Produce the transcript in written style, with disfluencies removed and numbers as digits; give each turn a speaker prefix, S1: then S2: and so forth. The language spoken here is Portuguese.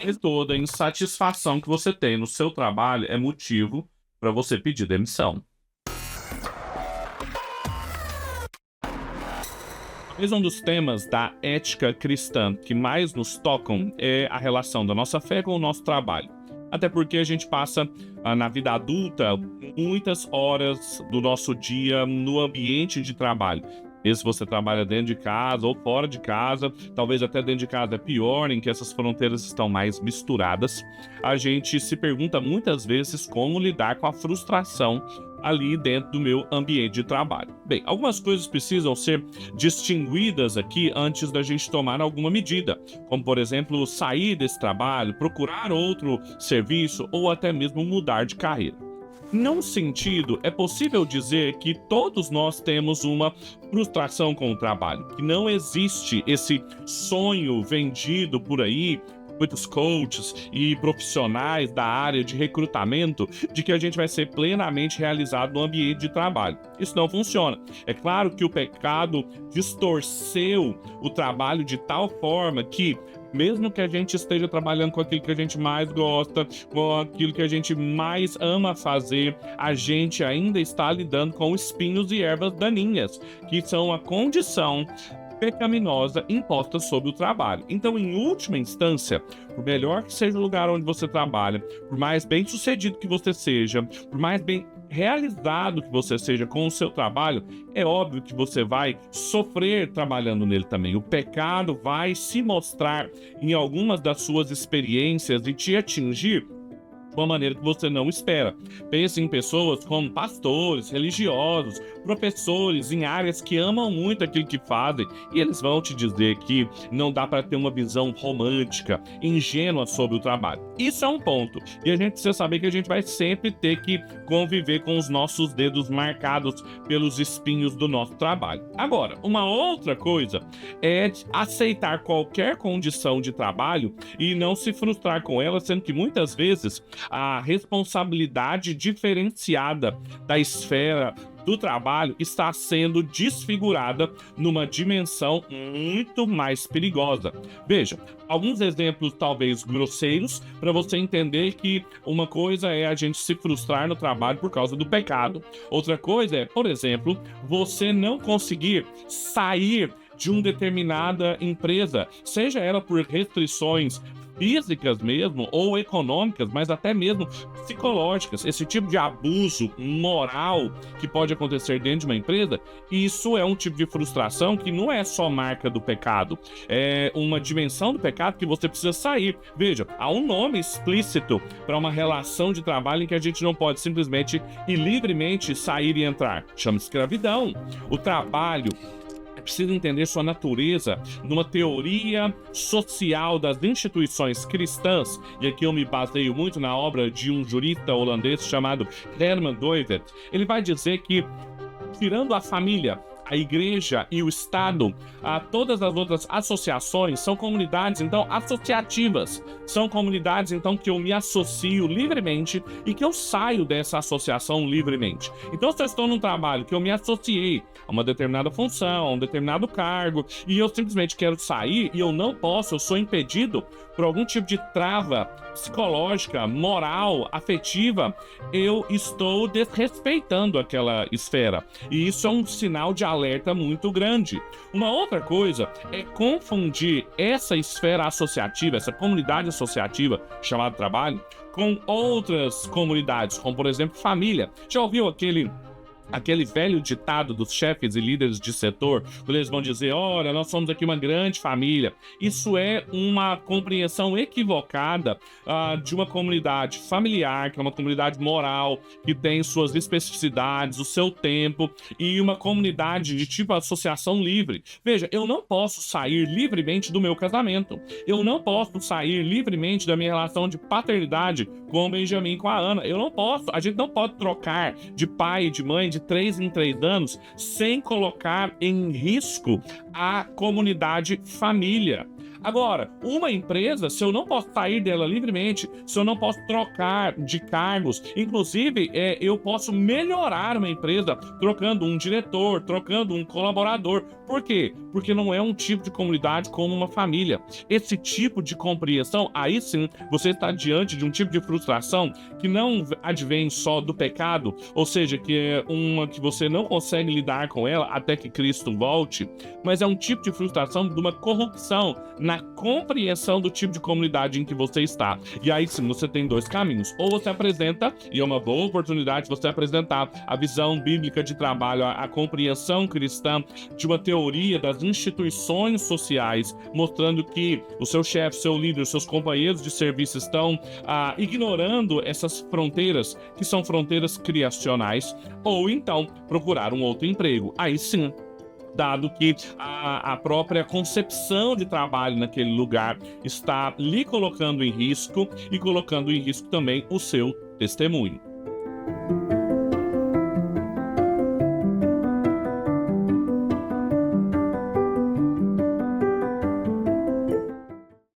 S1: E toda insatisfação que você tem no seu trabalho é motivo para você pedir demissão. Talvez um dos temas da ética cristã que mais nos tocam é a relação da nossa fé com o nosso trabalho. Até porque a gente passa, na vida adulta, muitas horas do nosso dia no ambiente de trabalho. Mesmo se você trabalha dentro de casa ou fora de casa, talvez até dentro de casa é pior, em que essas fronteiras estão mais misturadas. A gente se pergunta muitas vezes como lidar com a frustração ali dentro do meu ambiente de trabalho. Bem, algumas coisas precisam ser distinguidas aqui antes da gente tomar alguma medida, como por exemplo, sair desse trabalho, procurar outro serviço ou até mesmo mudar de carreira. Num sentido, é possível dizer que todos nós temos uma frustração com o trabalho, que não existe esse sonho vendido por aí, muitos coaches e profissionais da área de recrutamento, de que a gente vai ser plenamente realizado no ambiente de trabalho. Isso não funciona. É claro que o pecado distorceu o trabalho de tal forma que, mesmo que a gente esteja trabalhando com aquilo que a gente mais gosta, com aquilo que a gente mais ama fazer, a gente ainda está lidando com espinhos e ervas daninhas, que são a condição pecaminosa imposta sobre o trabalho. Então, em última instância, por melhor que seja o lugar onde você trabalha, por mais bem-sucedido que você seja, por mais bem realizado que você seja com o seu trabalho, é óbvio que você vai sofrer trabalhando nele também. O pecado vai se mostrar em algumas das suas experiências e te atingir de uma maneira que você não espera. Pense em pessoas como pastores, religiosos, professores em áreas que amam muito aquilo que fazem e eles vão te dizer que não dá para ter uma visão romântica, ingênua sobre o trabalho. Isso é um ponto. E a gente precisa saber que a gente vai sempre ter que conviver com os nossos dedos marcados pelos espinhos do nosso trabalho. Agora, uma outra coisa é aceitar qualquer condição de trabalho e não se frustrar com ela, sendo que muitas vezes a responsabilidade diferenciada da esfera do trabalho está sendo desfigurada numa dimensão muito mais perigosa. Veja, alguns exemplos talvez grosseiros para você entender que uma coisa é a gente se frustrar no trabalho por causa do pecado. Outra coisa é, por exemplo, você não conseguir sair de uma determinada empresa, seja ela por restrições físicas mesmo ou econômicas, mas até mesmo psicológicas. Esse tipo de abuso moral que pode acontecer dentro de uma empresa, isso é um tipo de frustração que não é só marca do pecado, é uma dimensão do pecado que você precisa sair. Veja, há um nome explícito para uma relação de trabalho em que a gente não pode simplesmente e livremente sair e entrar. Chama escravidão. O trabalho precisa entender sua natureza numa teoria social das instituições cristãs, e aqui eu me baseio muito na obra de um jurista holandês chamado Herman Doivert. Ele vai dizer que, tirando a família, a igreja e o Estado, todas as outras associações são comunidades, então, associativas. São comunidades, então, que eu me associo livremente e que eu saio dessa associação livremente. Então, se eu estou num trabalho que eu me associei a uma determinada função, a um determinado cargo, e eu simplesmente quero sair e eu não posso, eu sou impedido por algum tipo de trava psicológica, moral, afetiva, eu estou desrespeitando aquela esfera. E isso é um sinal de alerta muito grande. Uma outra coisa é confundir essa esfera associativa, essa comunidade associativa chamada trabalho, com outras comunidades, como por exemplo família. Já ouviu aquele velho ditado dos chefes e líderes de setor, quando eles vão dizer, olha, nós somos aqui uma grande família. Isso é uma compreensão equivocada de uma comunidade familiar, que é uma comunidade moral, que tem suas especificidades, o seu tempo, e uma comunidade de tipo associação livre. Veja, eu não posso sair livremente do meu casamento. Eu não posso sair livremente da minha relação de paternidade com o Benjamin e com a Ana. Eu não posso. A gente não pode trocar de pai e de mãe de 3 em 3 anos sem colocar em risco a comunidade família. Agora, uma empresa, se eu não posso sair dela livremente, se eu não posso trocar de cargos, inclusive eu posso melhorar uma empresa trocando um diretor, trocando um colaborador. Por quê? Porque não é um tipo de comunidade como uma família. Esse tipo de compreensão, aí sim, você está diante de um tipo de frustração que não advém só do pecado, ou seja, que é uma que você não consegue lidar com ela até que Cristo volte, mas é um tipo de frustração de uma corrupção na compreensão do tipo de comunidade em que você está. E aí sim, você tem dois caminhos. Ou você apresenta, e é uma boa oportunidade você apresentar a visão bíblica de trabalho, a compreensão cristã de uma teoria das instituições sociais, mostrando que o seu chefe, seu líder, os seus companheiros de serviço estão ignorando essas fronteiras, que são fronteiras criacionais, ou então procurar um outro emprego. Aí sim, dado que a própria concepção de trabalho naquele lugar está lhe colocando em risco e colocando em risco também o seu testemunho.